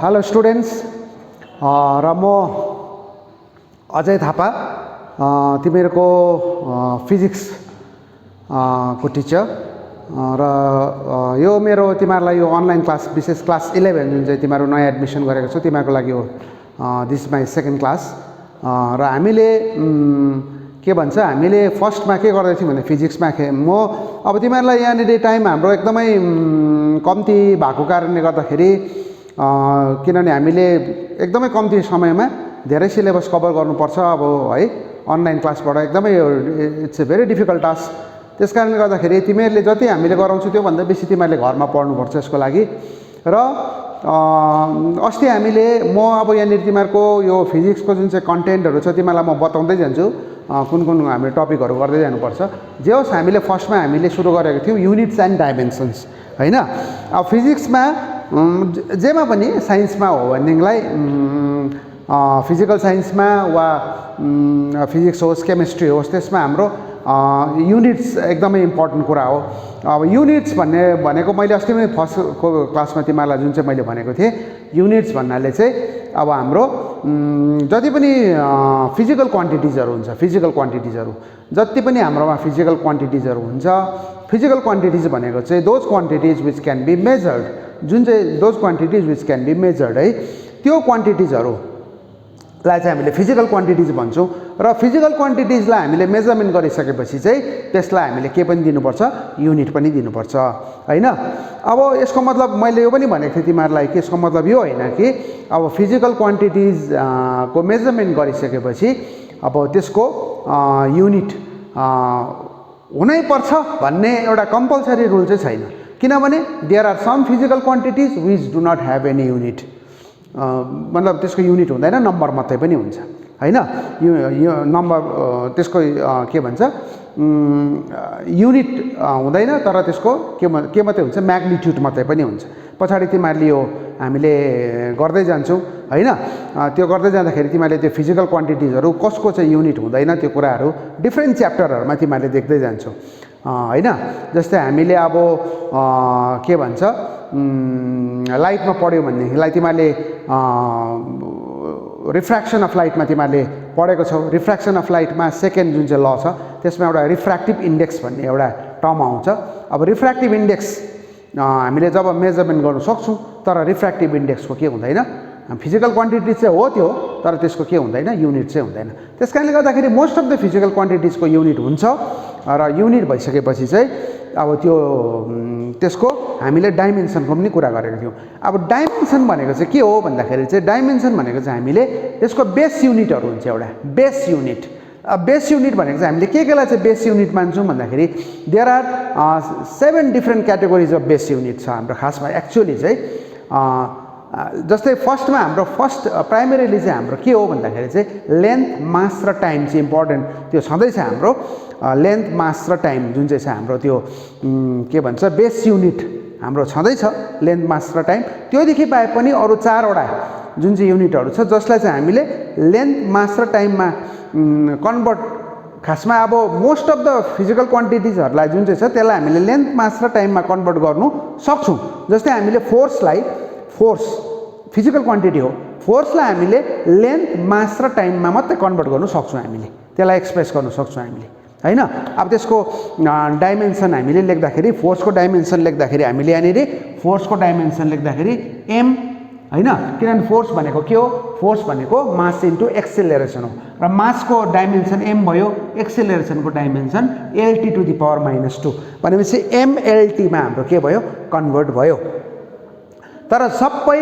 Hello students र म अजय थापा तिमीहरूको फिजिक्स को टिचर र यो मेरो तिमीहरूलाई यो अनलाइन क्लास विशेष क्लास 11 जुन चाहिँ तिमीहरू नयाँ एडमिसन गरेको छौ तिमीहरूको लागि हो दिस माई सेकेन्ड क्लास र हामीले के भन्छ हामीले फर्स्टमा के गर्दै थियौँ भने फिजिक्समा म अब तिमीहरूलाई यहाँनिर टाइम हाम्रो एकदमै कम्ती भएको कारणले गर्दाखेरि किनभने हामीले एकदमै कम्ती समयमा धेरै सिलेबस कभर गर्नुपर्छ अब है अनलाइन क्लासबाट एकदमै it's a very difficult task त्यस कारणले गर्दाखेरि तिमीहरूले जति हामीले गराउँछौ त्योभन्दा बेसी तिमीहरूले घरमा पढ्नुपर्छ यसको लागि र अस्ति हामीले म अब यहाँनिर तिमीहरूको यो फिजिक्सको जुन चाहिँ कन्टेन्टहरू छ तिमीहरूलाई म बताउँदै जान्छु कुन कुन हामीले टपिकहरू गर्दै जानुपर्छ जे होस् हामीले फर्स्टमा हामीले सुरु गरेको थियौँ युनिट्स एन्ड डाइमेन्सन्स हैन अब फिजिक्समा जेमा पनि साइन्समा हो भनेदेखिलाई फिजिकल साइन्समा वा फिजिक्स होस् केमिस्ट्री होस् त्यसमा हाम्रो युनिट्स एकदमै इम्पोर्टेन्ट कुरा हो अब युनिट्स भनेको मैले अस्ति पनि फर्स्टको क्लासमा तिमीहरूलाई जुन चाहिँ मैले भनेको थिएँ युनिट्स भन्नाले चाहिँ अब हाम्रो जति पनि फिजिकल क्वान्टिटिजहरू हुन्छ फिजिकल क्वान्टिटिजहरू जति पनि हाम्रोमा फिजिकल क्वान्टिटिजहरू हुन्छ फिजिकल क्वान्टिटिज भनेको चाहिँ those quantities which can be measured जुन चाहिँ those quantities which can be measured है त्यो क्वान्टिटिजहरूलाई चाहिँ हामीले फिजिकल क्वान्टिटिज भन्छौँ र फिजिकल क्वान्टिटिजलाई हामीले मेजरमेन्ट गरिसकेपछि चाहिँ त्यसलाई हामीले के पनि दिनुपर्छ युनिट पनि दिनुपर्छ हैन अब यसको मतलब मैले यो पनि भनेको थिएँ तिमीहरूलाई कि यसको मतलब यो होइन कि अब फिजिकल क्वान्टिटिज को मेजरमेन्ट गरिसकेपछि अब त्यसको युनिट हुनैपर्छ भन्ने एउटा कम्पलसरी रुल चाहिँ छैन किनभने there are some physical quantities which do not have any unit मतलब त्यसको युनिट हुँदैन नम्बर मात्रै पनि हुन्छ हैन यो नम्बर त्यसको के भन्छ युनिट हुँदैन तर त्यसको के मात्रै हुन्छ म्याग्निट्युड मात्रै पनि हुन्छ पछाडि तिमीहरूले यो हामीले गर्दै जान्छौ हैन त्यो गर्दै जाँदाखेरि तिमीहरूले त्यो फिजिकल क्वान्टिटिजहरू कसको चाहिँ युनिट हुँदैन त्यो कुराहरू डिफ्रेन्ट च्याप्टरहरूमा तिमीहरूले देख्दै जान्छौ हैन जस्तै हामीले अब के भन्छ लाइटमा पढ्यो भनेदेखिलाई तिमीहरूले रिफ्र्याक्सन अफ लाइटमा तिमीहरूले पढेको छौ रिफ्र्याक्सन अफ लाइटमा सेकेन्ड जुन चाहिँ ल छ त्यसमा एउटा रिफ्र्याक्टिभ इन्डेक्स भन्ने एउटा टर्म आउँछ अब रिफ्र्याक्टिभ इन्डेक्स हामीले जब मेजरमेन्ट गर्न सक्छौँ तर रिफ्र्याक्टिभ इन्डेक्सको के हुँदैन फिजिकल क्वान्टिटी चाहिँ हो त्यो तर त्यसको के हुँदैन युनिट चाहिँ हुँदैन त्यस कारणले गर्दाखेरि मोस्ट अफ द फिजिकल क्वान्टिटिजको युनिट हुन्छ र युनिट भइसकेपछि चाहिँ अब त्यो त्यसको हामीले डाइमेन्सनको पनि कुरा गरेको थियौँ अब डाइमेन्सन भनेको चाहिँ के हो भन्दाखेरि चाहिँ डाइमेन्सन भनेको चाहिँ हामीले यसको बेस युनिटहरू हुन्छ एउटा बेस युनिट बेस युनिट भनेको चाहिँ हामीले केलाई चाहिँ बेस युनिट मान्छौँ भन्दाखेरि there are 7 different categories of base unit छ हाम्रो खासमा एक्चुअली चाहिँ जस्तै फर्स्टमा हाम्रो फर्स्ट प्राइमेरीली चाहिँ हाम्रो के हो भन्दाखेरि चाहिँ लेन्थ मास र टाइम चाहिँ इम्पोर्टेन्ट त्यो छँदैछ हाम्रो लेन्थ मास र टाइम जुन चाहिँ छ हाम्रो त्यो के भन्छ बेस युनिट हाम्रो छँदैछ लेन्थ मास र टाइम त्योदेखि बाहेक पनि अरू 4वटा जुन चाहिँ युनिटहरू छ जसलाई चाहिँ हामीले लेन्थ मास र टाइममा कन्भर्ट खासमा अब मोस्ट अफ द फिजिकल क्वान्टिटिजहरूलाई जुन चाहिँ छ त्यसलाई हामीले लेन्थ मास र टाइममा कन्भर्ट गर्नु सक्छौँ जस्तै हामीले फोर्स फिजिकल क्वान्टिटी हो फोर्सलाई हामीले लेन्थ मास र टाइममा मात्रै कन्भर्ट गर्नु सक्छौँ हामीले त्यसलाई एक्सप्रेस गर्नु सक्छौँ हामीले हैन अब त्यसको डाइमेन्सन हामीले लेख्दाखेरि फोर्सको डाइमेन्सन लेख्दाखेरि हामीले यहाँनिर फोर्सको डाइमेन्सन लेख्दाखेरि एम हैन किनभने फोर्स भनेको के हो फोर्स भनेको मास इन्टु एक्सेलरेसन हो र मासको डाइमेन्सन एम भयो एक्सेलरेसनको dimension LT to the power -2 भनेपछि MLT मा हाम्रो के भयो कन्भर्ट भयो तर सबै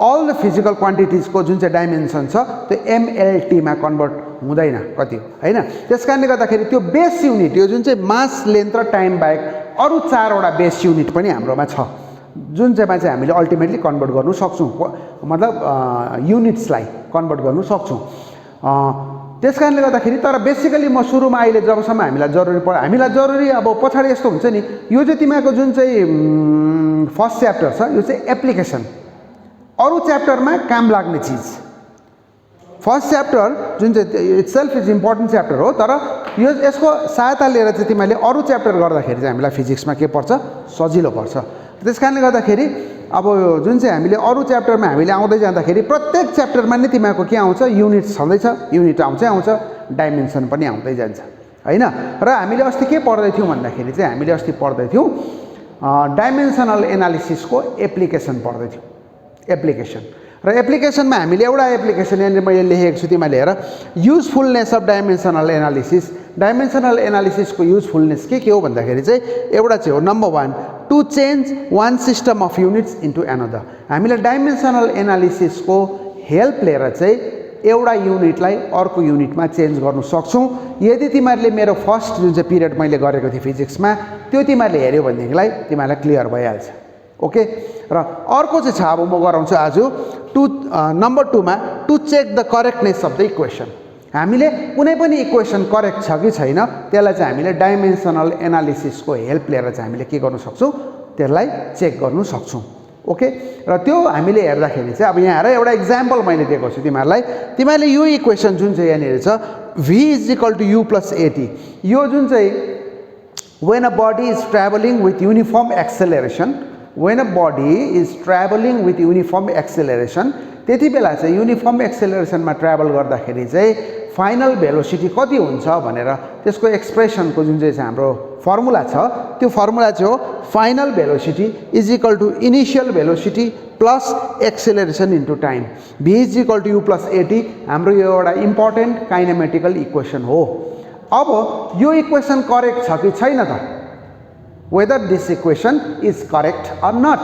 अल द फिजिकल क्वान्टिटिजको जुन चाहिँ डाइमेन्सन छ त्यो MLT मा कन्भर्ट हुँदैन कति हैन त्यस कारणले गर्दाखेरि त्यो बेस युनिट यो जुन चाहिँ मास लेन्थ र टाइम बाहेक अरू 4वटा बेस युनिट पनि हाम्रोमा छ जुन चाहिँमा चाहिँ हामीले अल्टिमेटली कन्भर्ट गर्नु सक्छौँ मतलब युनिट्सलाई कन्भर्ट गर्नु सक्छौँ त्यस कारणले गर्दाखेरि तर बेसिकली म सुरुमा अहिले जबसम्म हामीलाई जरुरी अब पछाडि यस्तो हुन्छ नि यो चाहिँ तिमीहरूको जुन चाहिँ फर्स्ट च्याप्टर छ यो चाहिँ एप्लिकेसन अरू च्याप्टरमा काम लाग्ने चिज फर्स्ट च्याप्टर जुन चाहिँ इट्सेल्फ इज इम्पोर्टेन्ट च्याप्टर हो तर यो यसको सहायता लिएर चाहिँ तिमीले अरू च्याप्टर गर्दाखेरि चाहिँ हामीलाई फिजिक्समा के पर्छ सजिलो पर्छ त्यसकारणले गर्दाखेरि अब जुन चाहिँ हामीले अरू च्याप्टरमा हामीले आउँदै जाँदाखेरि प्रत्येक च्याप्टरमा नै तिमीहरूको के आउँछ युनिट छँदैछ युनिट आउँछ डाइमेन्सन पनि आउँदै जान्छ हैन र हामीले अस्ति के पढ्दै थियौँ भन्दाखेरि चाहिँ हामीले अस्ति पढ्दै थियौँ डाइमेन्सनल एनालिसिसको एप्लिकेसन पढ्दै थियौँ एप्लिकेसन र एप्लिकेसनमा हामीले एउटा एप्लिकेसन यहाँनिर मैले लेखेको छु तिमीले हेर युजफुलनेस अफ डाइमेन्सनल एनालिसिसको युजफुलनेस के हो भन्दाखेरि चाहिँ एउटा चाहिँ हो number 1 to change one system of units into another हामीले डाइमेन्सनल एनालिसिसको हेल्प लिएर चाहिँ एउटा युनिटलाई अर्को युनिटमा चेन्ज गर्न सक्छौँ यदि तिमीहरूले मेरो फर्स्ट जुन चाहिँ पिरियड मैले गरेको थिएँ फिजिक्समा त्यो तिमीहरूले हेऱ्यो भनेदेखिलाई तिमीहरूलाई क्लियर भइहाल्छ ओके र अर्को चाहिँ छ अब म गराउँछु आज नम्बर 2 मा to check the correctness of the equation हामीले कुनै पनि इक्वेसन करेक्ट छ कि छैन त्यसलाई चाहिँ हामीले डाइमेन्सनल एनालिसिसको हेल्प लिएर चाहिँ हामीले के गर्न सक्छौँ त्यसलाई चेक गर्न सक्छौँ ओके र त्यो हामीले हेर्दाखेरि चाहिँ अब यहाँ हेर एउटा इक्जाम्पल मैले दिएको छु तिमीहरूले यो इक्वेसन जुन चाहिँ यहाँनिर छ v = u + at यो जुन चाहिँ when a body is traveling with uniform acceleration त्यति बेला चाहिँ युनिफर्म एक्सेलरेसनमा ट्राभल गर्दाखेरि चाहिँ फाइनल भेलोसिटी कति हुन्छ भनेर त्यसको एक्सप्रेसनको जुन चाहिँ हाम्रो फर्मुला छ त्यो फर्मुला चाहिँ हो final velocity = initial velocity plus acceleration into time v = u + at हाम्रो यो एउटा इम्पोर्टेन्ट काइनेमेटिकल इक्वेसन हो अब यो इक्वेसन करेक्ट छ कि छैन त whether this equation is correct or not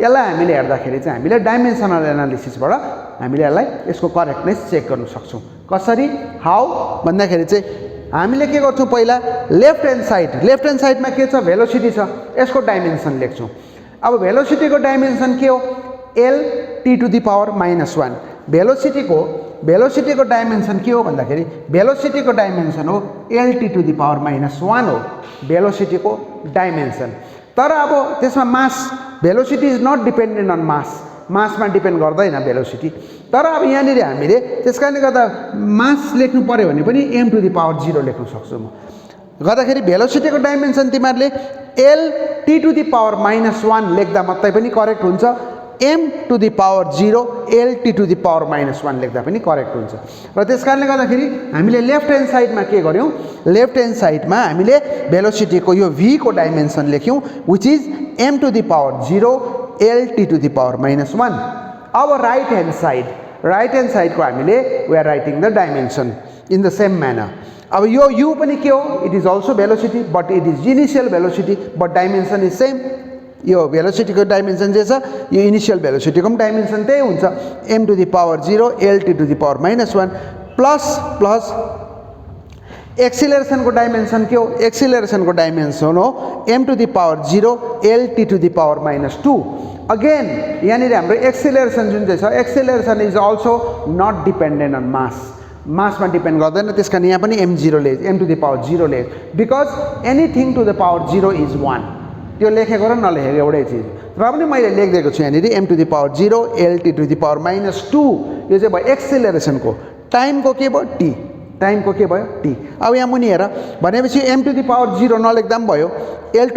यसलाई हामीले हेर्दाखेरि चाहिँ हामीले डाइमेन्सनल एनालिसिसबाट हामीले यसलाई यसको करेक्टनेस चेक गर्न सक्छौँ कसरी हाउ भन्दाखेरि चाहिँ हामीले के गर्छौँ पहिला लेफ्ट ह्यान्ड साइडमा के छ भेलोसिटी छ यसको डाइमेन्सन लेख्छौँ अब भेलोसिटीको डाइमेन्सन के हो l t⁻⁻1 भेलोसिटीको डाइमेन्सन के हो भन्दाखेरि भेलोसिटीको डाइमेन्सन हो l t⁻⁻1 हो भेलोसिटीको डाइमेन्सन तर अब त्यसमा mass velocity is not dependent on मासमा डिपेन्ड गर्दैन भेलोसिटी तर अब यहाँनिर हामीले त्यस कारणले गर्दा मास लेख्नु पर्यो भने पनि m⁻0 लेख्न सक्छु म गर्दाखेरि भेलोसिटीको डाइमेन्सन तिमीहरूले l t⁻⁻1 लेख्दा मात्रै पनि करेक्ट हुन्छ m⁻0 l t⁻⁻1 लेख्दा पनि करेक्ट हुन्छ र त्यस कारणले गर्दाखेरि हामीले लेफ्ट ह्यान्ड साइडमा के गर्यौँ लेफ्ट ह्यान्ड साइडमा हामीले भेलोसिटीको यो v को डाइमेन्सन लेख्यौँ which is m⁻0 l t⁻⁻1 अब राइट ह्यान्ड साइडको हामीले we are writing the dimension in the same manner अब यो u पनि के हो it is also velocity but it is initial velocity but dimension is same यो भेलोसिटीको डाइमेन्सन जे छ यो इनिशियल भेलोसिटीको पनि डाइमेन्सन त्यही हुन्छ m⁻0 l t⁻⁻1 plus एक्सिलरेसनको dimension के हो एक्सिलरेसनको डाइमेन्सन हो m⁻0 l t⁻⁻2 अगेन यहाँनिर हाम्रो एक्सिलरेसन जुन चाहिँ छ acceleration is also not dependent on मासमा डिपेन्ड गर्दैन त्यस कारण यहाँ पनि m⁻0 ले because anything to the power 0 is 1 त्यो लेखेको र नलेखेको एउटै चिज र पनि मैले लेखिदिएको छु यहाँनिर m⁻0 l t⁻⁻2 यो चाहिँ भयो एक्सिलरेसनको टाइमको के भयो t अब यहाँ मुनि हेर भनेपछि m⁻0 नलेख्दा पनि भयो l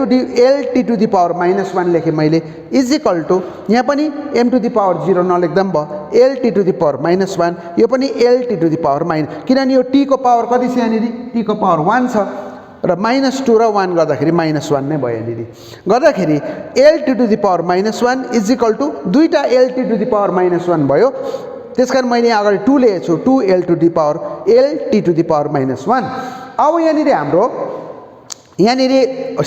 t⁻1 लेखेँ मैले इज इक्वल टु यहाँ पनि m⁻0 नलेख्दा पनि भयो l t⁻1 यो पनि l t⁻⁻, किनभने यो t को पावर कति छ यहाँनिर t को पावर 1 छ र -2 र 1 गर्दाखेरि -1 नै भयो यहाँनिर गर्दाखेरि l t⁻1 is equal to दुईटा l t⁻1 भयो त्यसकारण मैले यहाँ अगाडि 2 लेखेको छु 2 l t⁻1 अब यहाँनिर हाम्रो यहाँनिर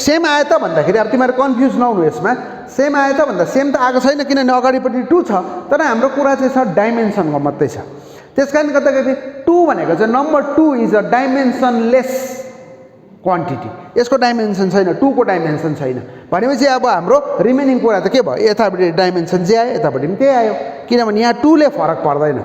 सेम आयो त भन्दाखेरि अब तिमीहरू कन्फ्युज नहुनु यसमा सेम आयो त भन्दा सेम त आएको छैन किनभने अगाडिपट्टि 2 छ तर हाम्रो कुरा चाहिँ छ डाइमेन्सनको मात्रै छ त्यसकारण गर्दाखेरि 2 भनेको चाहिँ number 2 is a dimensionless quantity यसको डाइमेन्सन छैन 2 को डाइमेन्सन छैन भनेपछि अब हाम्रो रिमेनिङ कुरा त के भयो यतापट्टि डाइमेन्सन जे आयो यतापट्टि पनि त्यही आयो किनभने यहाँ 2 ले फरक पर्दैन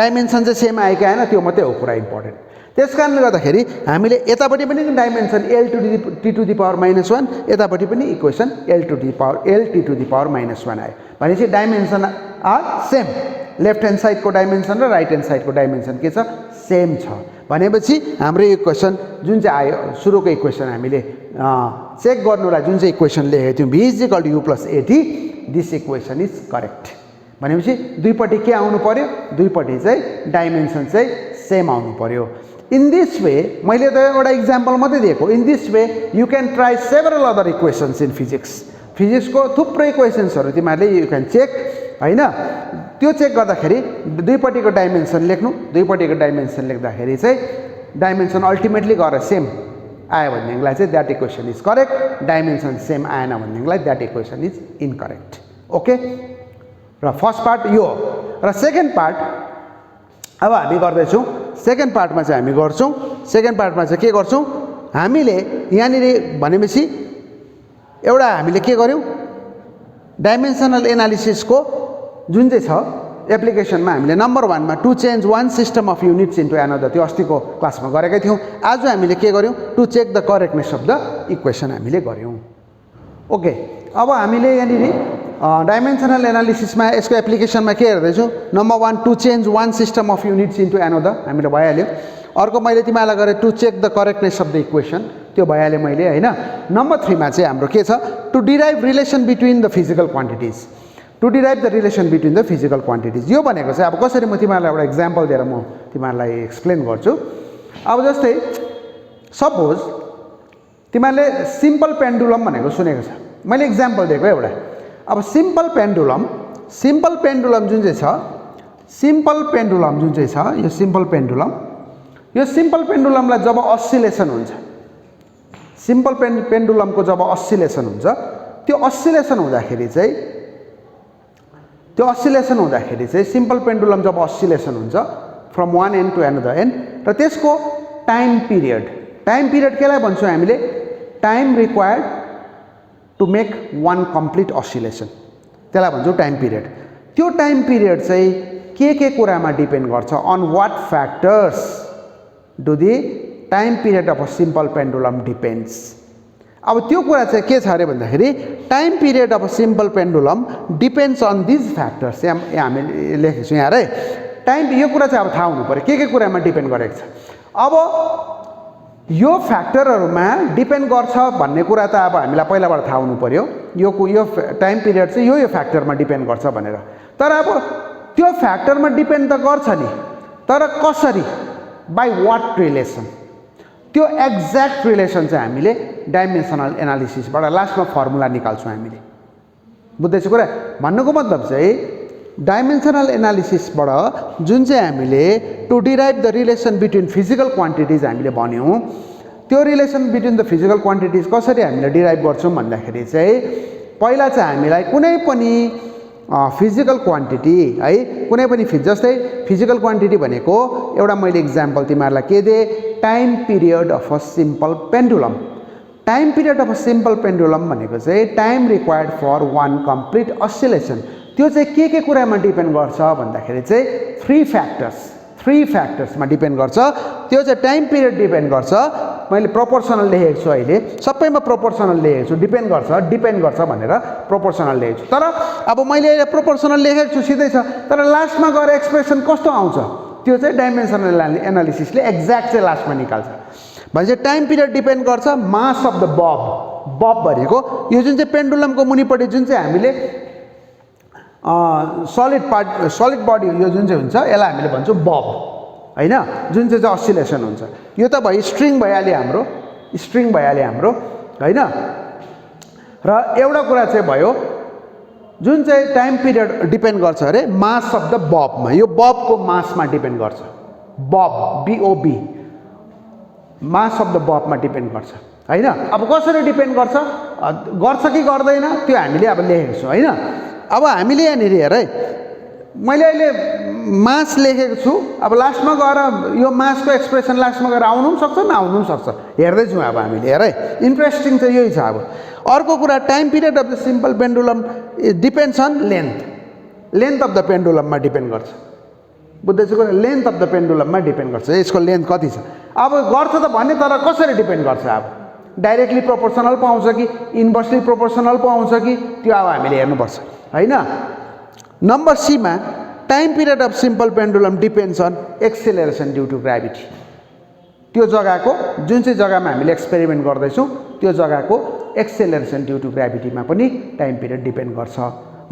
डाइमेन्सन चाहिँ सेम आयो कि आएन त्यो मात्रै हो कुरा इम्पोर्टेन्ट त्यस कारणले गर्दाखेरि हामीले यतापट्टि पनि डाइमेन्सन l t⁻1 यतापट्टि पनि इक्वेसन l t⁻1 आयो भनेपछि dimension are same left hand साइडको डाइमेन्सन र राइट ह्यान्ड साइडको डाइमेन्सन के छ सेम छ भनेपछि हाम्रो इक्वेसन जुन चाहिँ आयो सुरुको इक्वेसन हामीले चेक गर्नुलाई जुन चाहिँ इक्वेसन लेखेको थियौँ v = u + at this equation is correct भनेपछि दुईपट्टि के आउनु पर्यो दुईपट्टि चाहिँ डाइमेन्सन चाहिँ सेम आउनु पर्यो इन दिस वे मैले त एउटा इक्जाम्पल मात्रै दिएको in this way you can try several other equations in फिजिक्सको थुप्रै इक्वेसन्सहरू तिमीहरूले यु क्यान चेक हैन त्यो चेक गर्दाखेरि दुईपट्टिको डाइमेन्सन लेख्नु दुईपट्टिको डाइमेन्सन लेख्दाखेरि चाहिँ डाइमेन्सन अल्टिमेटली गएर सेम आयो भनेदेखिलाई चाहिँ that equation is correct dimension same आएन भनेदेखिलाई that equation is incorrect okay र फर्स्ट पार्ट यो र सेकेन्ड पार्ट अब हामी गर्दैछौँ सेकेन्ड पार्टमा चाहिँ हामी गर्छौँ सेकेन्ड पार्टमा चाहिँ के गर्छौँ हामीले यहाँनिर भनेपछि एउटा हामीले के गर्यौँ डाइमेन्सनल एनालिसिसको जुन चाहिँ छ एप्लिकेसनमा हामीले नम्बर 1 मा to change one system of units into another त्यो अस्तिको क्लासमा गरेकै थियौँ आज हामीले के गर्यौँ to check the correctness of the equation हामीले गर्यौँ ओके अब हामीले यहाँनिर डाइमेन्सनल एनालिसिसमा यसको एप्लिकेसनमा के हेर्दैछौँ number 1 to change one system of units into another हामीले भइहाल्यो अर्को मैले तिमीलाई गरेँ to check the correctness of the equation त्यो भइहाल्यो मैले हैन नम्बर 3 मा चाहिँ हाम्रो के छ to derive relation between the physical quantities to derive the relation between the physical quantities यो भनेको चाहिँ अब कसरी म तिमीहरूलाई एउटा इक्जाम्पल दिएर म तिमीहरूलाई एक्सप्लेन गर्छु अब जस्तै सपोज तिमीहरूले सिम्पल पेन्डुलम भनेको सुनेको छ मैले इक्जाम्पल दिएको एउटा अब सिम्पल पेन्डुलम जुन चाहिँ छ सिम्पल पेन्डुलमलाई जब अस्सिलेसन हुन्छ सिम्पल पेन्डुलमको जब अस्सिलेसन हुन्छ त्यो अस्सिलेसन हुँदाखेरि चाहिँ सिम्पल पेन्डुलम जब अस्सिलेसन हुन्छ from one end to another end र त्यसको टाइम पिरियड केलाई भन्छौँ हामीले time required to make one complete oscillation त्यसलाई भन्छौँ टाइम पिरियड त्यो टाइम पिरियड चाहिँ के कुरामा डिपेन्ड गर्छ on what factors do the time period of a simple pendulum depends अब त्यो कुरा चाहिँ के छ अरे भन्दाखेरि time period of a simple pendulum depends on these factors यहाँ हामीले लेखेको छौँ यहाँ है टाइम यो कुरा चाहिँ अब थाहा हुनु पऱ्यो के कुरामा डिपेन्ड गरेको छ अब यो फ्याक्टरहरूमा डिपेन्ड गर्छ भन्ने कुरा त अब हामीलाई पहिलाबाट थाहा हुनु पऱ्यो यो टाइम पिरियड चाहिँ यो फ्याक्टरमा डिपेन्ड गर्छ भनेर तर अब त्यो फ्याक्टरमा डिपेन्ड त गर्छ नि तर कसरी बाई वाट रिलेसन त्यो एक्ज्याक्ट रिलेसन चाहिँ हामीले डाइमेन्सनल एनालिसिसबाट लास्टमा फर्मुला निकाल्छौँ हामीले बुझ्दैछु कुरा भन्नुको मतलब चाहिँ डाइमेन्सनल एनालिसिसबाट जुन चाहिँ हामीले to derive the relation between physical quantities हामीले भन्यौँ त्यो relation between the physical quantities कसरी हामीले डिराइभ गर्छौँ भन्दाखेरि चाहिँ पहिला चाहिँ हामीलाई कुनै पनि फिजिकल क्वान्टिटी है कुनै पनि जस्तै फिजिकल क्वान्टिटी भनेको एउटा मैले इक्जाम्पल तिमीहरूलाई के दिएँ time period of a simple pendulum time period of a simple pendulum भनेको चाहिँ time required for one complete oscillation त्यो चाहिँ के कुरामा डिपेन्ड गर्छ भन्दाखेरि चाहिँ थ्री फ्याक्टर्समा डिपेन्ड गर्छ त्यो चाहिँ टाइम पिरियड डिपेन्ड गर्छ मैले प्रोपोर्सनल लेखेको छु अहिले सबैमा प्रोपोर्सनल लेखेको छु डिपेन्ड गर्छ भनेर प्रोपोर्सनल लेखेको छु तर अब मैले अहिले प्रोपोर्सनल लेखेको छु सिधै छ तर लास्टमा गएर एक्सप्रेसन कस्तो आउँछ त्यो चाहिँ डाइमेन्सनल एनालिसिसले एक्ज्याक्ट चाहिँ लास्टमा निकाल्छ भनेपछि टाइम पिरियड डिपेन्ड गर्छ मास अफ द बब भनेको यो जुन चाहिँ पेन्डुलमको मुनिपट्टि जुन चाहिँ हामीले सलिड बडी यो जुन चाहिँ हुन्छ यसलाई हामीले भन्छौँ बब हैन जुन चाहिँ अस्सिलेसन हुन्छ यो त भयो स्ट्रिङ भइहाल्यो हाम्रो हैन र एउटा कुरा चाहिँ भयो जुन चाहिँ टाइम पिरियड डिपेन्ड गर्छ अरे मास अफ द बबमा यो बबको मासमा डिपेन्ड गर्छ BOB मास अफ द बबमा डिपेन्ड गर्छ हैन अब कसरी डिपेन्ड गर्छ कि गर्दैन त्यो हामीले अब लेखेको छौँ हैन अब हामीले यहाँनिर हेर है मैले अहिले मास लेखेको छु अब लास्टमा गएर यो मासको एक्सप्रेसन लास्टमा गएर आउनु पनि सक्छ नआउनु पनि सक्छ हेर्दैछौँ अब हामीले हेर है इन्ट्रेस्टिङ चाहिँ यही छ अब अर्को कुरा time period of the simple pendulum depends on length of the पेन्डुलममा डिपेन्ड गर्छ बुझ्दैछु कुरा लेन्थ अफ द पेन्डुलममा डिपेन्ड गर्छ यसको लेन्थ कति छ अब गर्छ त भन्ने तर कसरी डिपेन्ड गर्छ अब डाइरेक्टली प्रोपोर्सनल पो आउँछ कि इन्भर्सली प्रोपोर्सनल पो आउँछ कि त्यो अब हामीले हेर्नुपर्छ हैन नम्बर C मा time period of simple pendulum depends on acceleration due to gravity त्यो जग्गाको जुन चाहिँ जग्गामा हामीले एक्सपेरिमेन्ट गर्दैछौँ त्यो जग्गाको एक्सेलरेसन ड्यू टु ग्राभिटीमा पनि टाइम पिरियड डिपेन्ड गर्छ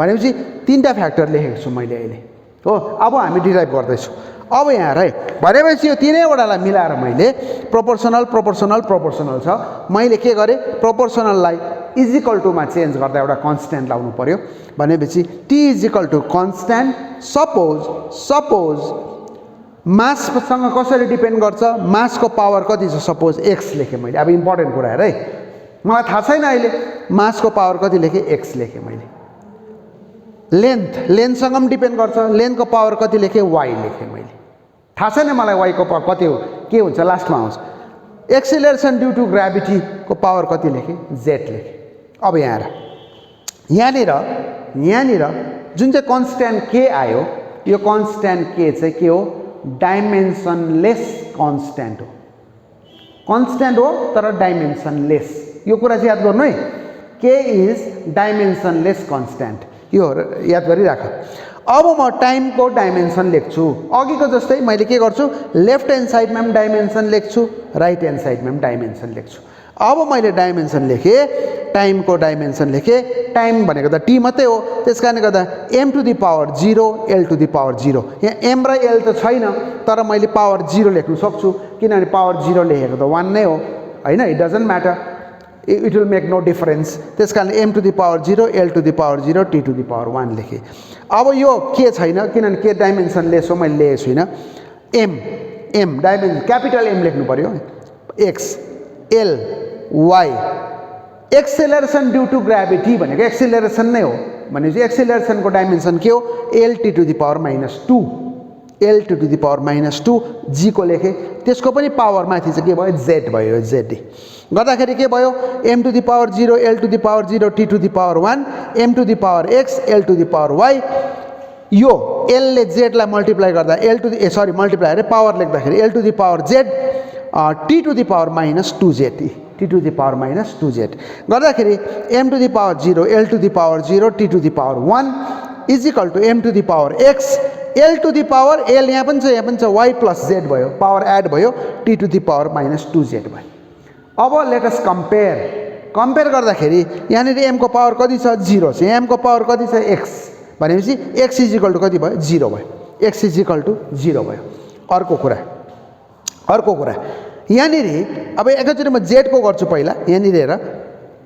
भनेपछि तीनटा फ्याक्टर लेखेको छु मैले अहिले हो। अब हामी डिराइभ गर्दैछौँ। अब यहाँ है भनेपछि यो तीनैवटालाई मिलाएर मैले प्रोपोर्सनल प्रोपोर्सनल प्रोपोर्सनल छ, मैले के गरेँ प्रोपोर्सनललाई इज इक्वल टुमा चेन्ज गर्दा एउटा कन्स्ट्यान्ट लाउनु पर्यो। भनेपछि T is equal to constant suppose माससँग कसरी डिपेन्ड गर्छ, मासको पावर कति छ, सपोज एक्स लेखेँ मैले। अब इम्पोर्टेन्ट कुरा हेर है, मलाई थाहा छैन अहिले मासको पावर कति लेखेँ, एक्स लेखेँ मैले। लेन्थसँग पनि डिपेन्ड गर्छ, लेन्थको पावर कति लेखेँ, वाई लेखेँ मैले। थाहा छैन मलाई वाईको पावर कति हो, के हुन्छ लास्टमा आउँछ। एक्सिलरेसन ड्यू टु ग्राभिटीको पावर कति लेखेँ, जेड लेखेँ। अब यहाँनिर जुन चाहिँ कन्स्ट्यान्ट के आयो, यो कन्स्ट्यान्ट के चाहिँ के हो, डाइमेन्सनलेस कन्स्ट्यान्ट हो। कन्स्ट्यान्ट हो तर डाइमेन्सनलेस, यो कुरा चाहिँ याद गर्नु है। के इज डाइमेन्सनलेस कन्स्ट्यान्ट, यो याद गरिराख। अब म टाइमको डाइमेन्सन लेख्छु, अघिको जस्तै मैले के गर्छु, लेफ्ट ह्यान्ड साइडमा पनि डाइमेन्सन लेख्छु, राइट ह्यान्ड साइडमा पनि डाइमेन्सन लेख्छु। अब मैले डाइमेन्सन लेखेँ, टाइमको डाइमेन्सन लेखेँ, टाइम भनेको त टी मात्रै हो, त्यस कारणले गर्दा M to the power 0 L to the power 0। यहाँ एम र एल त छैन तर मैले पावर 0 लेख्नु सक्छु, किनभने पावर 0 लेखेको त 1 नै हो होइन, it doesn't matter, it will make no difference. त्यस कारण M to the power 0 L to the power 0 T to the power 1 लेखेँ। अब यो के छैन, किनभने के डाइमेन्सन लेस हो, मैले लेखेको छुइनँ। एम डाइमेन्सन क्यापिटल एम लेख्नु पऱ्यो, x L Y. Acceleration due two gravity भनेको एक्सेलरेसन नै हो, भनेपछि एक्सेलरेसनको डाइमेन्सन के हो, L T to the power -2, L to the power -2 जी को लेखेँ। त्यसको पनि पावर माथि चाहिँ के भयो, जेड भयो, जेड गर्दाखेरि के भयो, M to the power 0 L to the power 0 T to the power 1 M to the power x L to the power y. यो एलले जेडलाई मल्टिप्लाई गर्दा मल्टिप्लाई अरे पावर लेख्दाखेरि L to the power z T to the power -2z, T to the power -2z गर्दाखेरि M to the power 0 L to the power 0 T to the power 1 is equal to M to the power x L to the power L यहाँ पनि छ y plus z भयो, power add भयो, T to the power -2z भयो। अब let us compare गर्दाखेरि यहाँनिर एमको power कति छ, 0 छ, एमको पावर कति छ, एक्स, भनेपछि एक्स इज इक्वल टु कति भयो, 0 भयो, एक्स इज इक्वल टु 0 भयो। अर्को कुरा यहाँनिर अब एकैचोटि म जेडको गर्छु पहिला। यहाँनिर हेर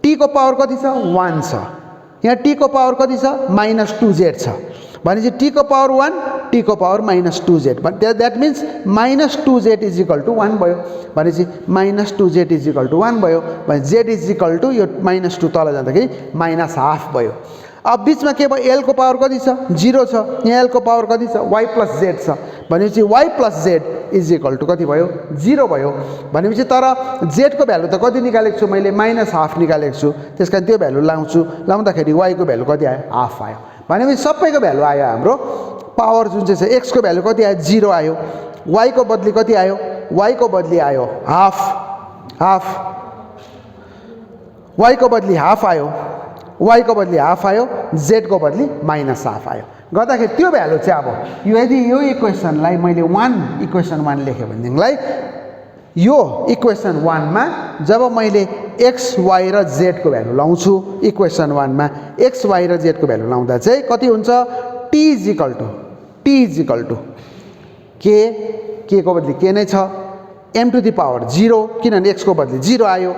टीको पावर कति छ, 1 छ, यहाँ टीको पावर कति छ, -2z छ, भनेपछि टीको पावर 1 टीको power -2z, that means -2z is equal to 1 भयो, भनेपछि -2z इज इक्वल टु 1 भयो, भने जेड इज इक्वल टु यो -2 तल जाँदाखेरि -हाफ भयो। अब बिचमा के भयो, एलको पावर कति छ, 0 छ, यहाँ एलको पावर कति छ, वाई प्लस जेड छ, भनेपछि y plus z is equal to कति भयो, 0 भयो। भनेपछि तर जेडको भ्यालु त कति निकालेको छु मैले, -हाफ निकालेको छु, त्यस कारण त्यो भ्यालु लाउँदाखेरि वाईको भ्यालु कति आयो, हाफ आयो। भनेपछि सबैको भ्यालु आयो हाम्रो। पावर जुन चाहिँ छ एक्सको भ्यालु कति आयो, 0 आयो, वाईको बदली कति आयो, वाईको बदली आयो हाफ, वाईको बदली हाफ आयो, वाईको बदली हाफ आयो, जेडको बदली -हाफ आयो। गर्दाखेरि त्यो भ्यालु चाहिँ अब यदि यो इक्वेसनलाई मैले इक्वेसन 1 लेखेँ भनेदेखिलाई यो इक्वेसन 1 मा जब मैले एक्स वाई र जेडको भ्यालु लाउँछु, इक्वेसन 1 मा एक्स वाई र जेडको भ्यालु लाउँदा चाहिँ कति हुन्छ, टी इज इक्वल टु के को बदली के नै छ, एम टु दि पावर 0 किनभने एक्स को बदली 0 आयो,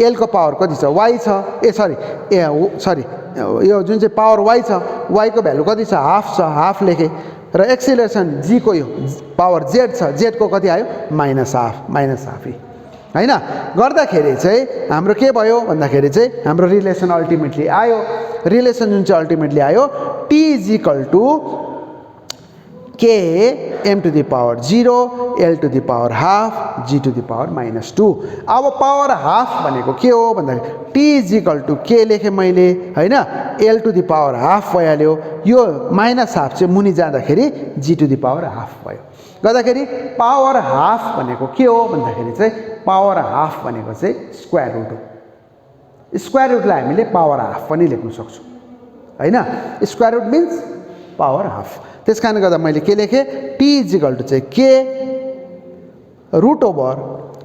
एल को पावर कति छ, वाई छ, यो जुन चाहिँ पावर वाई छ, वाई को भ्यालु कति छ, हाफ छ, हाफ लेखेँ, र एक्सिलरेसन जी को यो पावर जेड छ, जेड को कति आयो, -हाफ हैन। गर्दाखेरि चाहिँ हाम्रो के भयो भन्दाखेरि चाहिँ हाम्रो रिलेसन अल्टिमेटली आयो, रिलेसन जुन चाहिँ अल्टिमेटली आयो, टी इज इक्वल टु के M to the power 0 L to the power half g to the power -2। अब पावर हाफ भनेको के हो भन्दाखेरि टी इज इक्वल टु के लेखेँ मैले हैन, L to the power half भइहाल्यो, यो -हाफ चाहिँ मुनि जाँदाखेरि g to the power half भयो। गर्दाखेरि पावर हाफ भनेको के हो भन्दाखेरि चाहिँ पावर हाफ भनेको चाहिँ स्क्वायर रुट हो। स्क्वायर रुटलाई हामीले पावर हाफ पनि लेख्न सक्छौँ हैन, square root means power half. त्यस कारणले गर्दा मैले के लेखेँ, टी इज इक्वल टु चाहिँ के रुट ओभर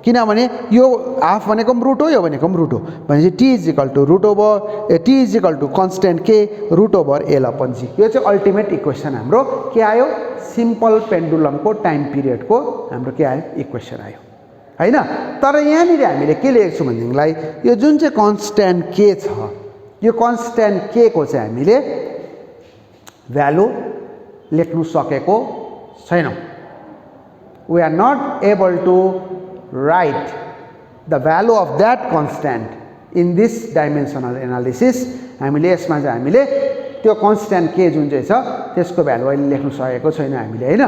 किनभने यो हाफ भनेको पनि रुट हो, यो भनेको पनि रुट हो भनेपछि T is equal to root over T is equal to constant के root over L upon g. यो चाहिँ अल्टिमेट इक्वेसन हाम्रो के आयो, सिम्पल पेन्डुलमको टाइम पिरियडको हाम्रो के आयो, इक्वेसन आयो हैन। तर यहाँनिर हामीले के लेखेको छौँ भनेदेखिलाई यो जुन चाहिँ कन्स्ट्यान्ट के छ, यो कन्स्ट्यान्ट के को चाहिँ हामीले भ्यालु लेख्नु सकेको छैनौँ। We are not able to write the value of that constant in this dimensional analysis। हामीले यसमा चाहिँ हामीले त्यो कन्स्ट्यान्ट के जुन चाहिँ छ त्यसको भ्यालु अहिले लेख्न सकेको छैन हामीले हैन।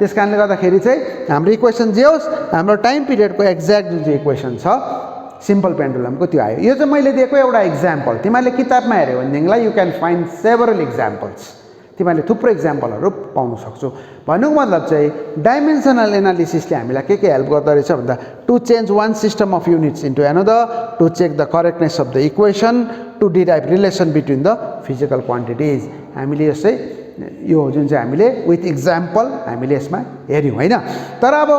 त्यसकारणले गर्दाखेरि चाहिँ हाम्रो इक्वेसन जे होस्, हाम्रो टाइम पिरियडको एक्ज्याक्ट जुन चाहिँ इक्वेसन छ सिम्पल पेन्डुलमको त्यो आयो। यो चाहिँ मैले दिएको एउटा इक्जाम्पल, तिमीहरूले किताबमा हेऱ्यौ भनेदेखिलाई you can find several examples, तिमीहरूले थुप्रो इक्जाम्पलहरू पाउन सक्छौ। भन्नुको मतलब चाहिँ डाइमेन्सनल एनालिसिसले हामीलाई के हेल्प गर्दो रहेछ भन्दा to change one system of units into another, to check the correctness of the equation, to derive relation between the physical quantities. हामीले यसै यो जुन चाहिँ हामीले विथ इक्जाम्पल हामीले यसमा हेऱ्यौँ हैन। तर अब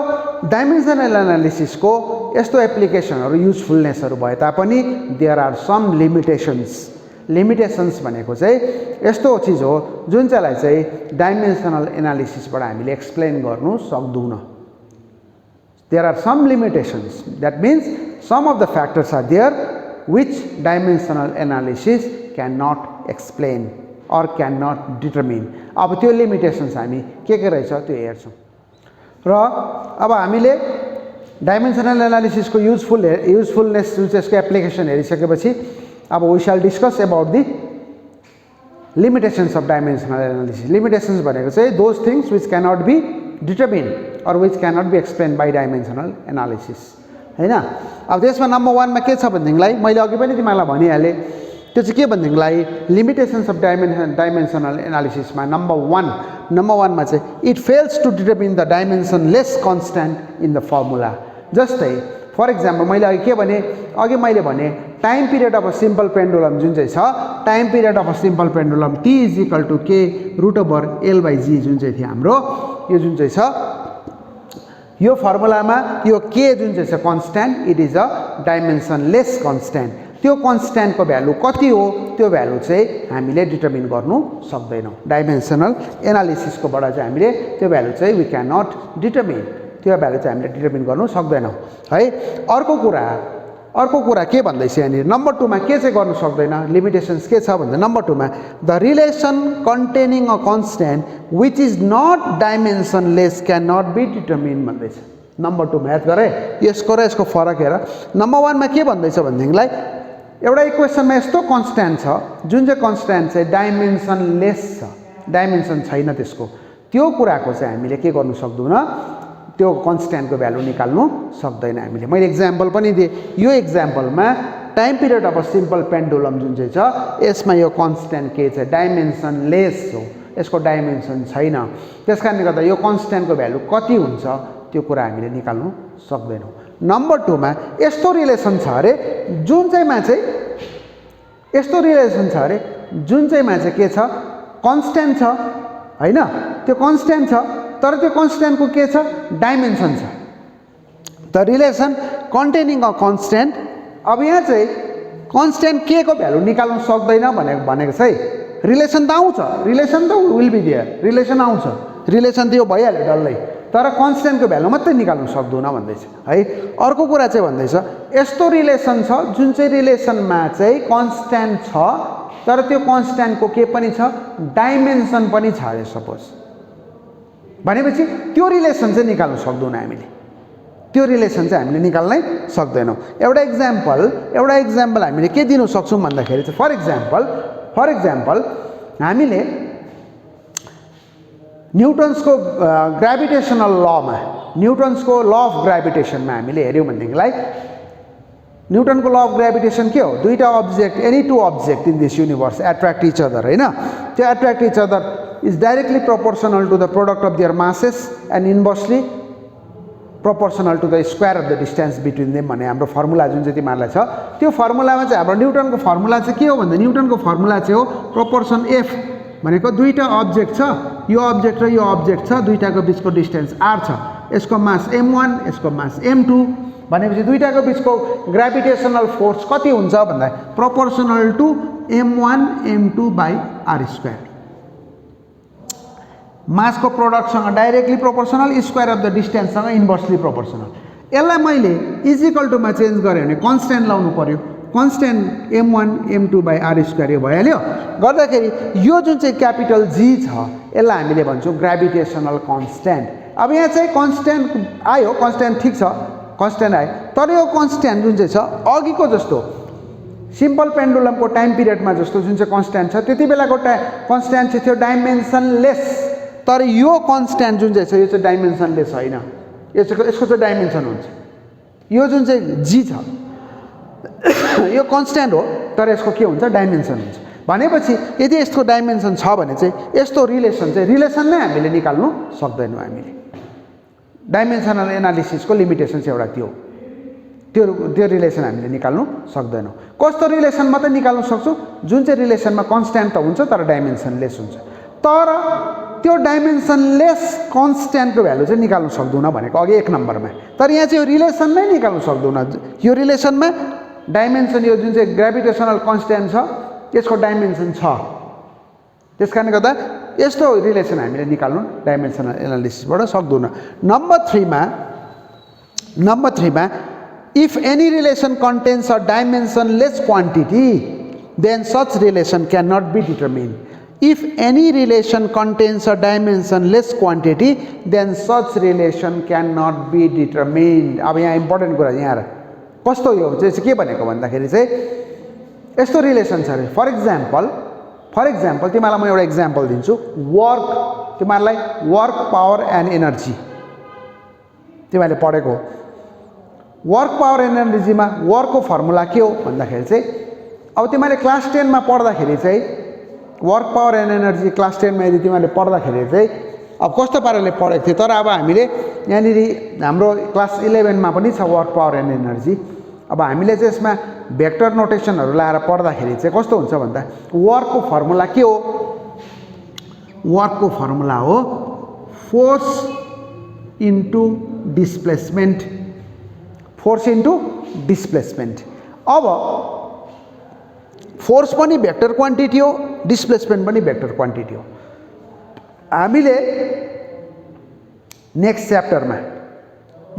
डाइमेन्सनल एनालिसिसको यस्तो एप्लिकेसनहरू युजफुलनेसहरू भए तापनि there are some limitations. Limitations भनेको चाहिँ यस्तो चिज हो जुन चाहिँलाई चाहिँ डाइमेन्सनल एनालिसिसबाट हामीले एक्सप्लेन गर्नु सक्दैनौँ। There are some limitations, that means some of the factors are there which dimensional analysis can not explain or can not determine. अब त्यो लिमिटेसन्स हामी के रहेछ त्यो हेर्छौँ। र अब हामीले डाइमेन्सनल एनालिसिसको युजफुलनेस जुन चाहिँ यसको एप्लिकेसन हेरिसकेपछि अब we shall discuss about the limitations of dimensional analysis. Limitations भनेको चाहिँ those things which cannot be determine or which cannot be explain by dimensional analysis हैन। अब त्यसमा नम्बर वानमा के छ भनेदेखिलाई मैले अघि पनि तिमीलाई भनिहालेँ, त्यो चाहिँ के भनेदेखिलाई लिमिटेशन्स अफ डाइमेन्सनल एनालिसिसमा नम्बर वानमा चाहिँ it fails to determine the dimensionless constant in the formula. जस्तै फर इक्जाम्पल मैले अघि मैले भने time period of a simple pendulum जुन चाहिँ छ, time period of a simple pendulum T is equal to के root over L by g जुन चाहिँ थियो हाम्रो, यो जुन चाहिँ छ यो फर्मुलामा यो के जुन चाहिँ छ constant, it is a dimensionless constant. त्यो कन्स्ट्यान्टको भ्यालु कति हो त्यो भ्यालु चाहिँ हामीले डिटर्मिन गर्नु सक्दैनौँ। डाइमेन्सनल एनालिसिसकोबाट चाहिँ हामीले त्यो भ्यालु चाहिँ वी क्यान नट डिटर्मिन, त्यो भ्यालु चाहिँ हामीले डिटर्मिन गर्नु सक्दैनौँ है। अर्को कुरा के भन्दैछ यहाँनिर नम्बर 2 मा के चाहिँ गर्नु सक्दैन, लिमिटेसन्स के छ भन्दा नम्बर 2 मा the relation containing a constant which is not dimensionless can not be determine भन्दैछ। नम्बर 2 मा याद गरे, यसको र यसको फरक हेर। नम्बर 1 मा के भन्दैछ भनेदेखिलाई एउटा इक्वेसनमा यस्तो कन्स्ट्यान्ट छ जुन चाहिँ कन्स्ट्यान्ट चाहिँ डाइमेन्सनलेस छ, डाइमेन्सन छैन त्यसको, त्यो कुराको चाहिँ हामीले के गर्नु सक्दैनौँ, त्यो कन्स्ट्यान्टको भ्यालु निकाल्नु सक्दैन हामीले। मैले इक्जाम्पल पनि दिएँ, यो इक्जाम्पलमा time period of a simple pendulum जुन चाहिँ छ यसमा यो कन्स्ट्यान्ट के छ डाइमेन्सनलेस हो, यसको डाइमेन्सन छैन। त्यसकारणले गर्दा यो कन्स्ट्यान्टको भ्यालु कति हुन्छ त्यो कुरा हामीले निकाल्नु सक्दैनौँ। नम्बर 2 मा यस्तो रिलेसन छ अरे जुन चाहिँमा चाहिँ यस्तो रिलेसन छ अरे जुन चाहिँमा चाहिँ के छ कन्स्ट्यान्ट छ हैन, त्यो कन्स्ट्यान्ट छ तर त्यो कन्स्ट्यान्टको के छ डाइमेन्सन छ। The relation containing a constant, अब यहाँ चाहिँ कन्स्ट्यान्ट के को भ्यालु निकाल्नु सक्दैन भनेको चाहिँ रिलेसन त आउँछ, रिलेसन त विल बी देयर, रिलेसन आउँछ, रिलेसन त यो भइहाल्यो डल्लै, तर कन्स्ट्यान्टको भ्यालु मात्रै निकाल्नु सक्दैनौँ भन्दैछ है। अर्को कुरा चाहिँ भन्दैछ यस्तो रिलेसन छ जुन चाहिँ रिलेसनमा चाहिँ कन्स्ट्यान्ट छ तर त्यो कन्स्ट्यान्टको के पनि छ डाइमेन्सन पनि छ अरे सपोज, भनेपछि त्यो रिलेसन चाहिँ निकाल्नु सक्दैनौँ हामीले, त्यो रिलेसन चाहिँ हामीले निकाल्नै सक्दैनौँ। एउटा इक्जाम्पल हामीले के दिनु सक्छौँ भन्दाखेरि चाहिँ फर इक्जाम्पल हामीले न्युटन्सको ग्राभिटेसनल लमा, न्युटन्सको ल अफ ग्राभिटेसनमा हामीले हेऱ्यौँ भनेदेखिलाई न्युटनको ल अफ ग्राभिटेसन के हो, दुईटा object any two object in this universe attract each other हैन, त्यो attract each other is directly proportional to the product of their masses and inversely proportional to the square of the distance between them भन्ने हाम्रो formula जुन चाहिँ तिमीहरूलाई छ, त्यो फर्मुलामा चाहिँ हाम्रो न्युटनको फर्मुला चाहिँ के हो भन्दा न्युटनको फर्मुला चाहिँ हो प्रोपोर्सन एफ भनेको दुईटा अब्जेक्ट छ, यो अब्जेक्ट र यो अब्जेक्ट छ, दुईटाको बिचको डिस्टेन्स r छ, यसको मास m1 यसको मास m2 भनेपछि दुईटाको बिचको ग्रेभिटेसनल फोर्स कति हुन्छ भन्दा proportional to m1 m2 by r²। मासको प्रोडक्टसँग directly proportional, square of the डिस्टेन्ससँग इन्भर्सली प्रोपोर्सनल। यसलाई मैले इजिकल टुमा चेन्ज गरेँ भने कन्स्ट्यान्ट लाउनु पर्यो, constant m1 m2 by r² यो भइहाल्यो। गर्दाखेरि यो जुन चाहिँ क्यापिटल जी छ यसलाई हामीले भन्छौँ ग्रेभिटेसनल कन्स्ट्यान्ट। अब यहाँ चाहिँ कन्स्ट्यान्ट आयो, कन्स्ट्यान्ट ठिक छ, कन्स्ट्यान्ट आयो, तर यो कन्स्ट्यान्ट जुन चाहिँ छ अघिको जस्तो सिम्पल पेन्डुलमको टाइम पिरियडमा जस्तो जुन चाहिँ कन्स्ट्यान्ट छ त्यति बेलाको कन्स्ट्यान्ट चाहिँ थियो डाइमेन्सनलेस, तर यो कन्स्ट्यान्ट जुन चाहिँ छ यो चाहिँ डाइमेन्सनलेस होइन, यसको चाहिँ डाइमेन्सन हुन्छ। यो जुन चाहिँ जी छ यो कन्स्ट्यान्ट हो तर यसको के हुन्छ डाइमेन्सन हुन्छ। भनेपछि यदि यसको डाइमेन्सन छ भने चाहिँ यस्तो रिलेसन चाहिँ रिलेसन नै हामीले निकाल्नु सक्दैनौँ। हामीले डाइमेन्सनल एनालिसिसको लिमिटेसन चाहिँ एउटा त्यो रिलेसन हामीले निकाल्नु सक्दैनौँ। कस्तो रिलेसन मात्रै निकाल्नु सक्छौँ जुन चाहिँ रिलेसनमा कन्स्ट्यान्ट त हुन्छ तर डाइमेन्सनलेस हुन्छ। तर त्यो डाइमेन्सनलेस कन्स्ट्यान्टको भ्यालु चाहिँ निकाल्नु सक्दैनौँ भनेको अघि 1 नम्बरमा। तर यहाँ चाहिँ यो रिलेसन नै निकाल्नु सक्दैनौँ। यो रिलेसनमा डाइमेन्सन यो जुन चाहिँ ग्रेभिटेसनल कन्स्ट्यान्ट छ यसको डाइमेन्सन छ, त्यस कारणले गर्दा यस्तो रिलेसन हामीले निकाल्नु डाइमेन्सनल एनालिसिसबाट सक्दैनौँ। नम्बर 3 मा if any relation contains a dimensionless quantity then such relation can not be determined. If any relation contains a dimensionless quantity, then such relation cannot be determined. अब यहाँ इम्पोर्टेन्ट कुरा यहाँ कस्तो यो चाहिँ के भनेको भन्दाखेरि चाहिँ यस्तो रिलेसन छ अरे। फर इक्जाम्पल तिमीलाई म एउटा इक्जाम्पल दिन्छु। वर्क, तिमीलाई वर्क, पावर एन्ड एनर्जी तिमीले पढेको हो। वर्क, पावर एन्ड एनर्जीमा वर्कको फर्मुला के हो भन्दाखेरि चाहिँ अब तिमीले क्लास 10 मा पढ्दाखेरि चाहिँ work, power and energy class 10 मा यदि तिमीले पढ्दाखेरि चाहिँ अब कस्तो पाराले पढेको थियो, तर अब हामीले यहाँनिर हाम्रो क्लास 11 मा पनि छ वर्क, पावर एन्ड एनर्जी। अब हामीले चाहिँ यसमा भेक्टर नोटेसनहरू लाएर पढ्दाखेरि चाहिँ कस्तो हुन्छ भन्दा वर्कको फर्मुला के हो? वर्कको फर्मुला हो force into displacement, force into displacement. अब फोर्स पनि भेक्टर क्वान्टिटी हो, डिस्प्लेसमेन्ट पनि भेक्टर क्वान्टिटी हो। हामीले नेक्स्ट च्याप्टरमा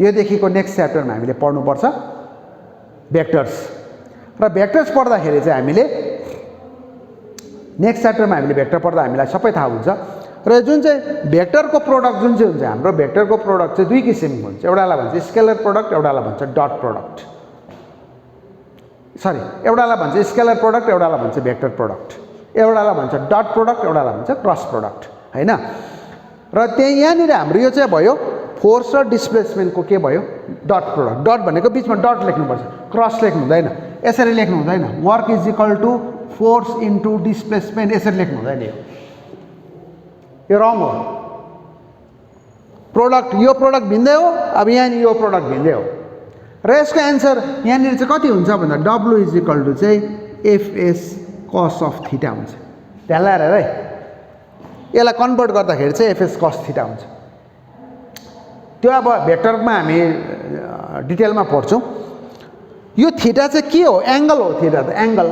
योदेखिको नेक्स्ट च्याप्टरमा हामीले पढ्नुपर्छ भेक्टर्स। र भेक्टर्स पढ्दाखेरि चाहिँ हामीले नेक्स्ट च्याप्टरमा हामीले भेक्टर पढ्दा हामीलाई सबै थाहा हुन्छ। र जुन चाहिँ भेक्टरको प्रोडक्ट जुन चाहिँ हुन्छ हाम्रो भेक्टरको प्रोडक्ट चाहिँ दुई किसिमको हुन्छ। एउटालाई भन्छ स्केलर प्रोडक्ट, एउटालाई भन्छ डट प्रोडक्ट। सरी, एउटालाई भन्छ स्केलर प्रोडक्ट, एउटालाई भन्छ भेक्टर प्रोडक्ट। एउटालाई भन्छ डट प्रोडक्ट, एउटालाई भन्छ क्रस प्रोडक्ट, हैन। र त्यही यहाँनिर हाम्रो यो चाहिँ भयो फोर्स र डिस्प्लेसमेन्टको के भयो डट प्रोडक्ट। डट भनेको बिचमा डट लेख्नुपर्छ, क्रस लेख्नु हुँदैन, यसरी लेख्नु हुँदैन। Work is equal to force into displacement यसरी लेख्नु हुँदैन, यो रङ हो। प्रोडक्ट यो प्रोडक्ट भिन्दै हो, अब यहाँनिर यो प्रोडक्ट भिन्दै हो। र यसको एन्सर यहाँनिर चाहिँ कति हुन्छ भन्दा डब्लु इज इक्वल टु चाहिँ एफएस कस अफ थीटा हुन्छ। त्यसलाई हेरेर है यसलाई कन्भर्ट गर्दाखेरि चाहिँ एफएस कस थीटा हुन्छ। त्यो अब भेक्टरमा हामी डिटेलमा पढ्छौँ। यो थीटा चाहिँ के हो? एङ्गल हो। थीटा त एङ्गल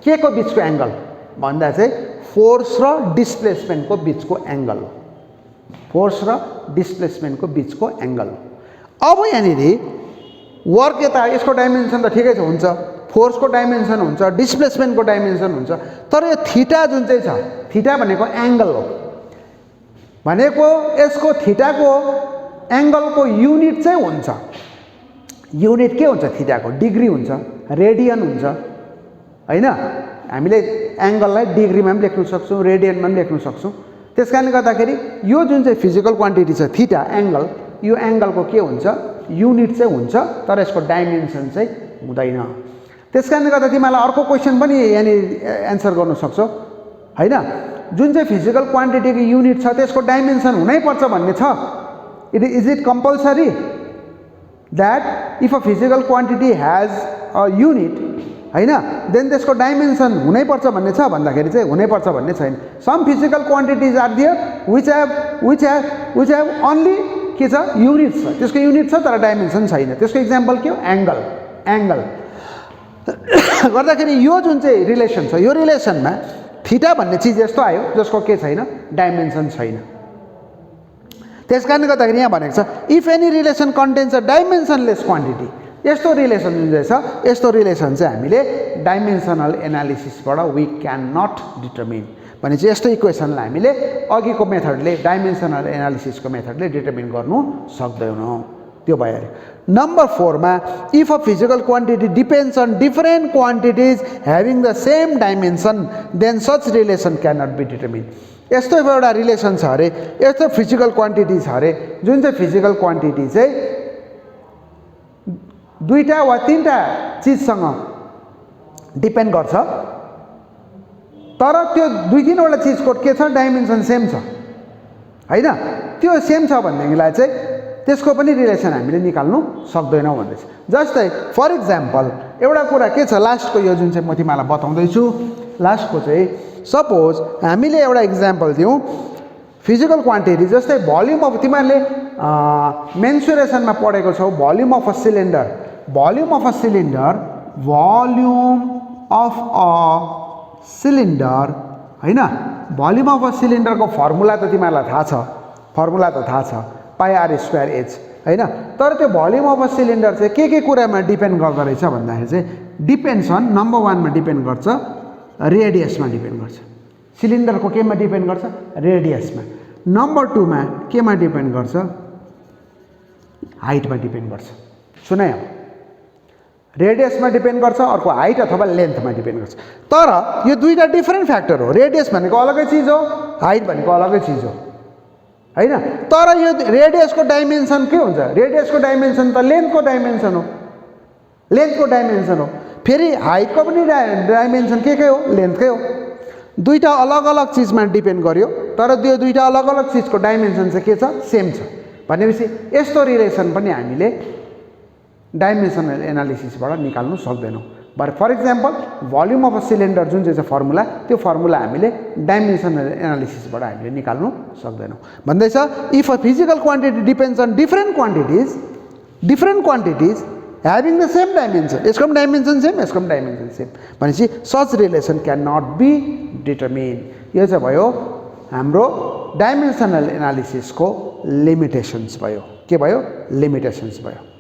के को बिचको एङ्गल भन्दा चाहिँ फोर्स र डिस्प्लेसमेन्टको बिचको एङ्गल हो। फोर्स र डिस्प्लेसमेन्टको बिचको एङ्गल हो। अब यहाँनिर वर्क यता यसको डाइमेन्सन त ठिकै छ, हुन्छ, फोर्सको डाइमेन्सन हुन्छ, डिस्प्लेसमेन्टको डाइमेन्सन हुन्छ, तर यो थीटा जुन चाहिँ छ थीटा भनेको एङ्गल हो। भनेको यसको थीटाको एङ्गलको युनिट चाहिँ हुन्छ। युनिट के हुन्छ? थीटाको डिग्री हुन्छ, रेडियन हुन्छ, हैन। हामीले एङ्गललाई डिग्रीमा पनि लेख्न सक्छौँ, रेडियनमा पनि लेख्न सक्छौँ। त्यस कारणले गर्दाखेरि यो जुन चाहिँ फिजिकल क्वान्टिटी छ थीटा एङ्गल, यो एङ्गलको के हुन्छ? युनिट चाहिँ हुन्छ, तर यसको डाइमेन्सन चाहिँ हुँदैन। त्यस कारणले गर्दा तिमीलाई अर्को क्वेसन पनि यहाँनिर एन्सर गर्न सक्छौ, हैन। जुन चाहिँ फिजिकल क्वान्टिटीको युनिट छ त्यसको डाइमेन्सन हुनैपर्छ भन्ने छ। Is it compulsory that if a physical quantity has a unit, हैन, देन त्यसको डाइमेन्सन हुनैपर्छ भन्ने छ भन्दाखेरि चाहिँ हुनैपर्छ भन्ने छैन। Some physical quantities are there which have only के छ युनिट छ त्यसको युनिट छ तर डाइमेन्सन छैन त्यसको इक्जाम्पल के हो एंगल गर्दाखेरि यो जुन चाहिँ रिलेसन छ यो रिलेसनमा थीटा भन्ने चीज यस्तो आयो जसको के छैन डाइमेन्सन छैन त्यसकारणले गर्दाखेरि यहाँ भनेको छ if any relation contains a dimensionless quantity यस्तो रिलेसन जुन चाहिँ छ यस्तो रिलेसन चाहिँ हामीले डाइमेन्सनल एनालिसिसबाट वी क्यान नट डिटर्मिन भनेपछि यस्तो इक्वेसनलाई हामीले अघिको मेथडले डाइमेन्सनल एनालिसिसको मेथडले डिटर्मिन गर्नु सक्दैनौँ त्यो भयो अरे नम्बर 4 मा if a physical quantity depends on different quantities having the same dimension then such relation can not be determine यस्तो एउटा रिलेसन छ अरे यस्तो फिजिकल क्वान्टिटी छ अरे जुन चाहिँ फिजिकल क्वान्टिटी चाहिँ दुईटा वा तीनटा चीजसँग डिपेन्ड गर्छ तर त्यो दुई तीनवटा चीजको के छ डाइमेन्सन सेम छ हैन त्यो सेम छ भन्नेलाई चाहिँ त्यसको पनि रिलेसन हामीले निकाल्नु सक्दैनौँ भन्दैछ जस्तै फर एक्जाम्पल एउटा कुरा के छ लास्टको यो जुन चाहिँ म तिमीलाई बताउँदै छु लास्टको चाहिँ सपोज हामीले एउटा इक्जाम्पल दिउँ फिजिकल क्वान्टिटी जस्तै भोल्युम अफ तिमीहरूले मेन्सुरेसनमा पढेको छौ volume of a cylinder volume of a cylinder हैन भोल्युम अफ अ सिलिन्डरको फर्मुला त तिमीहरूलाई थाहा छ पाई आर स्क्वायर एच हैन तर त्यो भोल्युम अफ अ सिलिन्डर चाहिँ के कुरामा डिपेन्ड गर्दो रहेछ भन्दाखेरि चाहिँ डिपेन्ड्स अन नम्बर 1 मा डिपेन्ड गर्छ रेडियसमा डिपेन्ड गर्छ सिलिन्डरको केमा डिपेन्ड गर्छ रेडियसमा नम्बर 2 मा केमा डिपेन्ड गर्छ हाइटमा डिपेन्ड गर्छ सुन है रेडियसमा डिपेन्ड गर्छ अर्को हाइट अथवा लेन्थमा डिपेन्ड गर्छ तर यो दुईटा डिफरेन्ट फ्याक्टर हो रेडियस भनेको अलगै चीज हो हाइट भनेको अलगै चीज हो हैन तर यो रेडियसको डाइमेन्सन के हुन्छ रेडियसको डाइमेन्सन त लेन्थको डाइमेन्सन हो फेरि हाइटको पनि डाइमेन्सन के हो लेन्थकै हो दुईटा अलग अलग चीजमा डिपेन्ड गर्यो तर त्यो दुईटा अलग अलग चीजको डाइमेन्सन चाहिँ के छ सेम छ भनेपछि यस्तो रिलेसन पनि हामीले डाइमेन्सनल एनालिसिसबाट निकाल्नु सक्दैनौँ but for example volume of a cylinder जुन चाहिँ फर्मुला त्यो फर्मुला हामीले डाइमेन्सनल एनालिसिसबाट हामीले निकाल्नु सक्दैनौँ भन्दैछ if a physical quantity depends on different quantities having the same dimension यसको पनि डाइमेन्सन सेम यसको पनि डाइमेन्सन सेम भनेपछि such relation can not be determine यो चाहिँ भयो हाम्रो डाइमेन्सनल एनालिसिसको लिमिटेसन्स भयो के भयो लिमिटेसन्स भयो